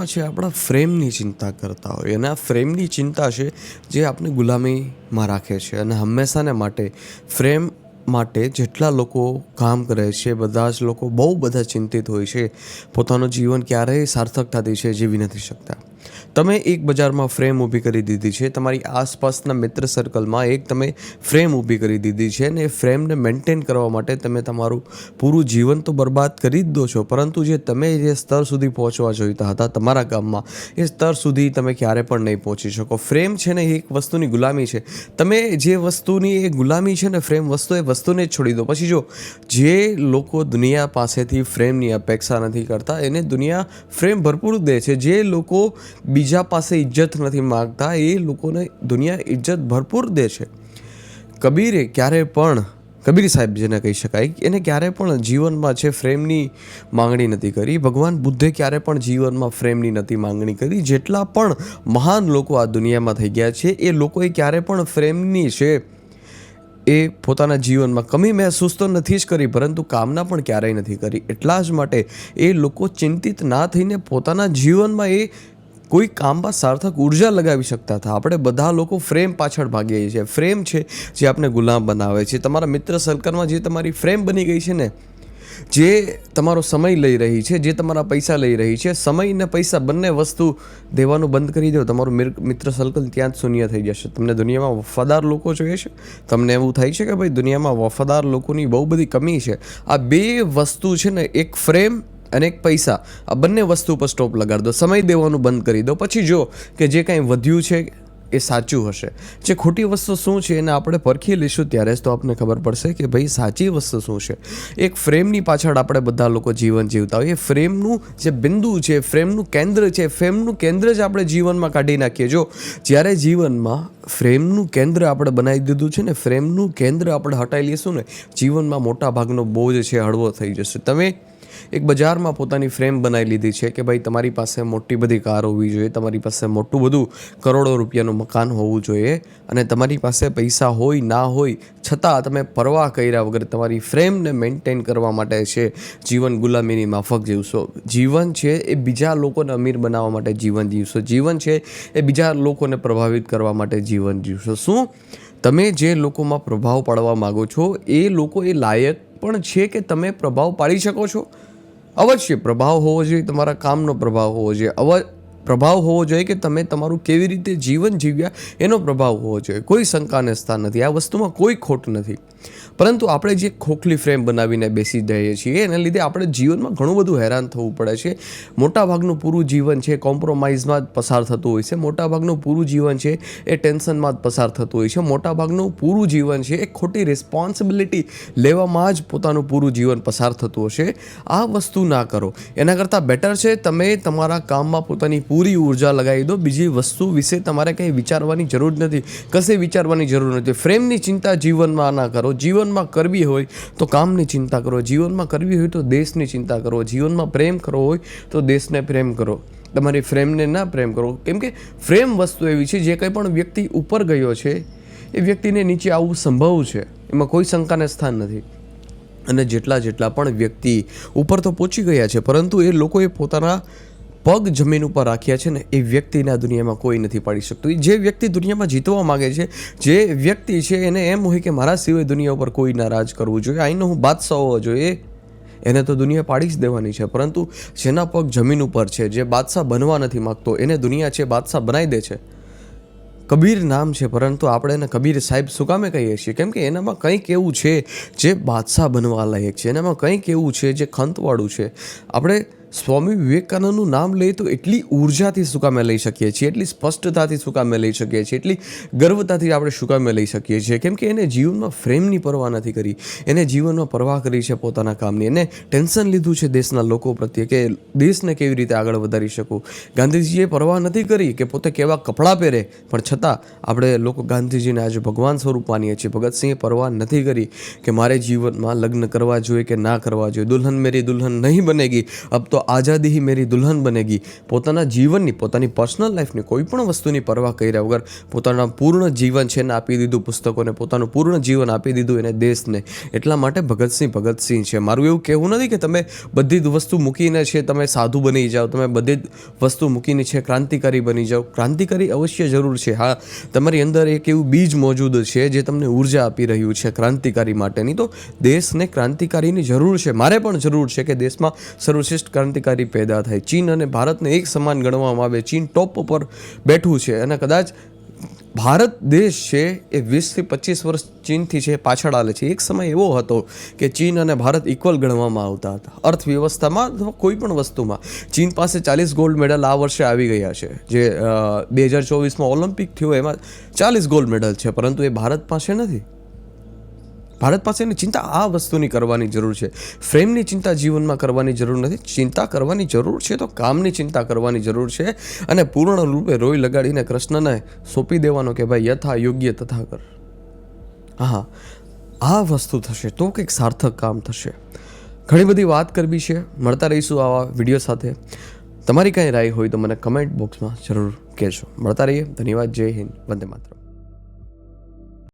જીવનમાં છે આપણા ફ્રેમની ચિંતા કરતા હોય અને આ ફ્રેમની ચિંતા છે જે આપણે ગુલામીમાં રાખે છે અને હંમેશાને માટે ફ્રેમ માટે જેટલા લોકો કામ કરે છે બધા જ લોકો બહુ બધા ચિંતિત હોય છે. પોતાનું જીવન ક્યારેય સાર્થકતાથી છે જીવી નથી શકતા. તમે એક બજારમાં ફ્રેમ ઊભી કરી દીધી છે, તમારી આસપાસના મિત્ર સર્કલમાં એક તમે ફ્રેમ ઊભી કરી દીધી છે અને એ ફ્રેમને મેન્ટેન કરવા માટે તમે તમારું પૂરું જીવન તો બરબાદ કરી જ દો છો, પરંતુ તમે જે સ્તર સુધી પહોંચવા જોઈતા હતા તમારા કામમાં એ સ્તર સુધી તમે ક્યારે પણ નહીં પહોંચી શકો. ફ્રેમ છે ને એક વસ્તુની ગુલામી છે. તમે જે વસ્તુની એ ગુલામી છે ને ફ્રેમ વસ્તુ એ વસ્તુને જ છોડી દો. પછી જો જે લોકો દુનિયા પાસેથી ફ્રેમની અપેક્ષા નથી કરતા એને દુનિયા ફ્રેમ ભરપૂર દે છે. જે લોકો બીજા પાસે ઇજ્જત નથી માગતા એ લોકોને દુનિયા ઇજ્જત ભરપૂર દે છે. કબીર સાહેબ જેને કહી શકાય, એને ક્યારે પણ જીવનમાં છે ફ્રેમની માંગણી નથી કરી. ભગવાન બુદ્ધે ક્યારે પણ જીવનમાં ફ્રેમની નથી માંગણી કરી. જેટલા પણ મહાન લોકો આ દુનિયામાં થઈ ગયા છે એ લોકોએ ક્યારે પણ ફ્રેમની છે એ પોતાના જીવનમાં કમી મહેસૂસ તો નથી જ કરી, પરંતુ કામના પણ ક્યારેય નથી કરી. એટલા જ માટે એ લોકો ચિંતિત ના થઈને પોતાના જીવનમાં એ કોઈ કામમાં સાર્થક ઉર્જા લગાવી શકતા હતા. આપણે બધા લોકો ફ્રેમ પાછળ ભાગીએ છીએ. ફ્રેમ છે જે આપણે ગુલામ બનાવે છે. તમારા મિત્ર સર્કલમાં જે તમારી ફ્રેમ બની ગઈ છે ને, જે તમારો સમય લઈ રહી છે, જે તમારા પૈસા લઈ રહી છે, સમય ને પૈસા બંને વસ્તુ દેવાનું બંધ કરી દો, તમારું મિત્ર સર્કલ ત્યાં જ શૂન્ય થઈ જશે. તમને દુનિયામાં વફાદાર લોકો જોઈએ છે? તમને એવું થાય છે કે ભાઈ દુનિયામાં વફાદાર લોકોની બહુ બધી કમી છે? આ બે વસ્તુ છે ને, એક ફ્રેમ અને એક પૈસા, આ બંને વસ્તુ પર સ્ટોપ લગાડી દો. સમય દેવાનું બંધ કરી દો. પછી જો કે જે કાંઈ વધ્યું છે એ સાચું હશે. જે ખોટી વસ્તુ શું છે એને આપણે પરખી લઈશું ત્યારે જ તો આપણને ખબર પડશે કે ભાઈ સાચી વસ્તુ શું છે. એક ફ્રેમની પાછળ આપણે બધા લોકો જીવન જીવતા હોઈએ. ફ્રેમનું જે બિંદુ છે, ફ્રેમનું કેન્દ્ર છે, ફ્રેમનું કેન્દ્ર જ આપણે જીવનમાં કાઢી નાખીએ. જો જ્યારે જીવનમાં ફ્રેમનું કેન્દ્ર આપણે બનાવી દીધું છે ને, ફ્રેમનું કેન્દ્ર આપણે હટાવી લઈશું ને, જીવનમાં મોટા ભાગનો બોજ છે હળવો થઈ જશે. તમે એક બજારમાં પોતાની ફ્રેમ બનાવી લીધી છે કે ભાઈ તમારી પાસે મોટી બધી કાર હોવી જોઈએ, તમારી પાસે મોટું બધું કરોડો રૂપિયાનું મકાન હોવું જોઈએ, અને તમારી પાસે પૈસા હોય ના હોય છતાં તમે પરવા કર્યા વગર તમારી ફ્રેમને મેન્ટેન કરવા માટે છે જીવન ગુલામીની માફક જીવશો. જીવન છે એ બીજા લોકોને અમીર બનાવવા માટે જીવન જીવશો. જીવન છે એ બીજા લોકોને પ્રભાવિત કરવા માટે જીવન જીવશો. શું તમે જે લોકોમાં પ્રભાવ પાડવા માગો છો એ લોકો એ લાયક પણ છે કે તમે પ્રભાવ પાડી શકો છો? અવશ્ય પ્રભાવ હોવો જોઈએ, તમારા કામનો પ્રભાવ હોવો જોઈએ, પ્રભાવ હોવો જોઈએ કે તમે તમારું કેવી રીતે જીવન જીવ્યા એનો પ્રભાવ હોવો જોઈએ. કોઈ શંકાને સ્થાન નથી, આ વસ્તુમાં કોઈ ખોટ નથી. પરંતુ આપણે જે ખોખલી ફ્રેમ બનાવીને બેસી જઈએ છીએ એના લીધે આપણે જીવનમાં ઘણું બધું હેરાન થવું પડે છે. મોટાભાગનું પૂરું જીવન છે કોમ્પ્રોમાઇઝમાં જ પસાર થતું હોય છે. મોટાભાગનું પૂરું જીવન છે એ ટેન્શનમાં જ પસાર થતું હોય છે. મોટાભાગનું પૂરું જીવન છે એ ખોટી રિસ્પોન્સિબિલિટી લેવામાં જ પોતાનું પૂરું જીવન પસાર થતું હશે. આ વસ્તુ ના કરો. એના કરતાં બેટર છે તમે તમારા કામમાં પોતાની પૂરી ઉર્જા લગાવી દો. બીજી વસ્તુ વિશે તમારે કંઈ વિચારવાની જરૂર નથી, કશે વિચારવાની જરૂર નથી. ફ્રેમની ચિંતા જીવનમાં ના કરો. જીવનમાં કરવી હોય તો કામની ચિંતા કરો. જીવનમાં કરવી હોય તો દેશની ચિંતા કરો. જીવનમાં પ્રેમ કરવો હોય તો દેશને પ્રેમ કરો, તમારી ફ્રેમને ના પ્રેમ કરો. કેમ કે ફ્રેમ વસ્તુ એવી છે જે કંઈ પણ વ્યક્તિ ઉપર ગયો છે એ વ્યક્તિને નીચે આવવું સંભવ છે, એમાં કોઈ શંકાને સ્થાન નથી. અને જેટલા પણ વ્યક્તિ ઉપર તો પહોંચી ગયા છે પરંતુ એ લોકોએ પોતાના પગ જમીન ઉપર રાખ્યા છે ને, એ વ્યક્તિના દુનિયામાં કોઈ નથી પાડી શકતું. જે વ્યક્તિ દુનિયામાં જીતવા માગે છે, જે વ્યક્તિ છે એને એમ હોય કે મારા સિવાય દુનિયા ઉપર કોઈ ના રાજ કરવું જોઈએ, આઈનો હું બાદશાહ હોવો જોઈએ, એને તો દુનિયા પાડી જ દેવાની છે. પરંતુ જેના પગ જમીન ઉપર છે, જે બાદશાહ બનવા નથી માગતો, એને દુનિયા છે બાદશાહ બનાવી દે છે. કબીર નામ છે પરંતુ આપણે એને કબીર સાહેબ શું કામે કહીએ છીએ? કેમ કે એનામાં કંઈક એવું છે જે બાદશાહ બનવા લાયક છે. એનામાં કંઈક એવું છે જે ખંતવાળું છે. આપણે સ્વામી વિવેકાનંદનું નામ લઈએ તો એટલી ઉર્જાથી શું કામે લઈ શકીએ છીએ, એટલી સ્પષ્ટતાથી શું કામે લઈ શકીએ છીએ, એટલી ગર્વતાથી આપણે શું કામે લઈ શકીએ છીએ? કેમ કે એને જીવનમાં ફ્રેમની પરવા નથી કરી, એને જીવનમાં પરવા કરી છે પોતાના કામની. એને ટેન્શન લીધું છે દેશના લોકો પ્રત્યે કે દેશને કેવી રીતે આગળ વધારી શકું. ગાંધીજીએ પરવા નથી કરી કે પોતે કેવા કપડાં પહેરે, પણ છતાં આપણે લોકો ગાંધીજીને આજે ભગવાન સ્વરૂપ માનીએ છીએ. ભગતસિંહે પરવા નથી કરી કે મારે જીવનમાં લગ્ન કરવા જોઈએ કે ના કરવા જોઈએ. દુલ્હન મેરી દુલ્હન નહીં બનેગી, અબ તો તો આઝાદી હી મેરી દુલ્હન બનેગી, પોતાના જીવનની, પોતાની પર્સનલ લાઈફની કોઈ પણ વસ્તુની પરવા કર્યા વગર પોતાના પૂર્ણ જીવન છે ને આપી દીધું પુસ્તકોને, પોતાનું પૂર્ણ જીવન આપી દીધું એને દેશને. એટલા માટે ભગતસિંહ છે. મારું એવું કહેવું નથી કે તમે બધી જ વસ્તુ મૂકીને છે તમે સાધુ બની જાઓ, તમે બધી જ વસ્તુ મૂકીને છે ક્રાંતિકારી બની જાઓ. ક્રાંતિકારી અવશ્ય જરૂર છે. હા, તમારી અંદર એક એવું બીજ મોજૂદ છે જે તમને ઉર્જા આપી રહ્યું છે ક્રાંતિકારી માટેની. તો દેશને ક્રાંતિકારીની જરૂર છે, મારે પણ જરૂર છે કે દેશમાં સર્વશ્રેષ્ઠ ક્રાંતિકારી પેદા થાય. ચીન અને ભારતને એક સમાન ગણવામાં આવે. ચીન ટોપ ઉપર બેઠું છે અને કદાચ ભારત દેશ છે એ 20 થી 25 વર્ષ ચીનથી છે પાછળ હાલે છે. એક સમય એવો હતો કે ચીન અને ભારત ઇક્વલ ગણવામાં આવતા હતા અર્થવ્યવસ્થામાં અથવા કોઈ પણ વસ્તુમાં. ચીન પાસે 40 ગોલ્ડ મેડલ આ વર્ષે આવી ગયા છે. જે 2024માં ઓલિમ્પિક થયો એમાં 40 ગોલ્ડ મેડલ છે, પરંતુ એ ભારત પાસે નથી. ભારત પાસેની ચિંતા આ વસ્તુની કરવાની જરૂર છે. ફ્રેમની ચિંતા જીવનમાં કરવાની જરૂર નથી. ચિંતા કરવાની જરૂર છે તો કામની ચિંતા કરવાની જરૂર છે અને પૂર્ણ રૂપે રોઈ લગાડીને કૃષ્ણને સોંપી દેવાનો કે ભાઈ યથા યોગ્ય તથા કર. હા, આ વસ્તુ થશે તો કંઈક સાર્થક કામ થશે. ઘણી બધી વાત કરવી છે. મળતા રહીશું આવા વિડીયો સાથે. તમારી કાંઈ રાય હોય તો મને કમેન્ટ બોક્સમાં જરૂર કહેજો. મળતા રહીએ. ધન્યવાદ. જય હિન્દ. વંદે માતરમ.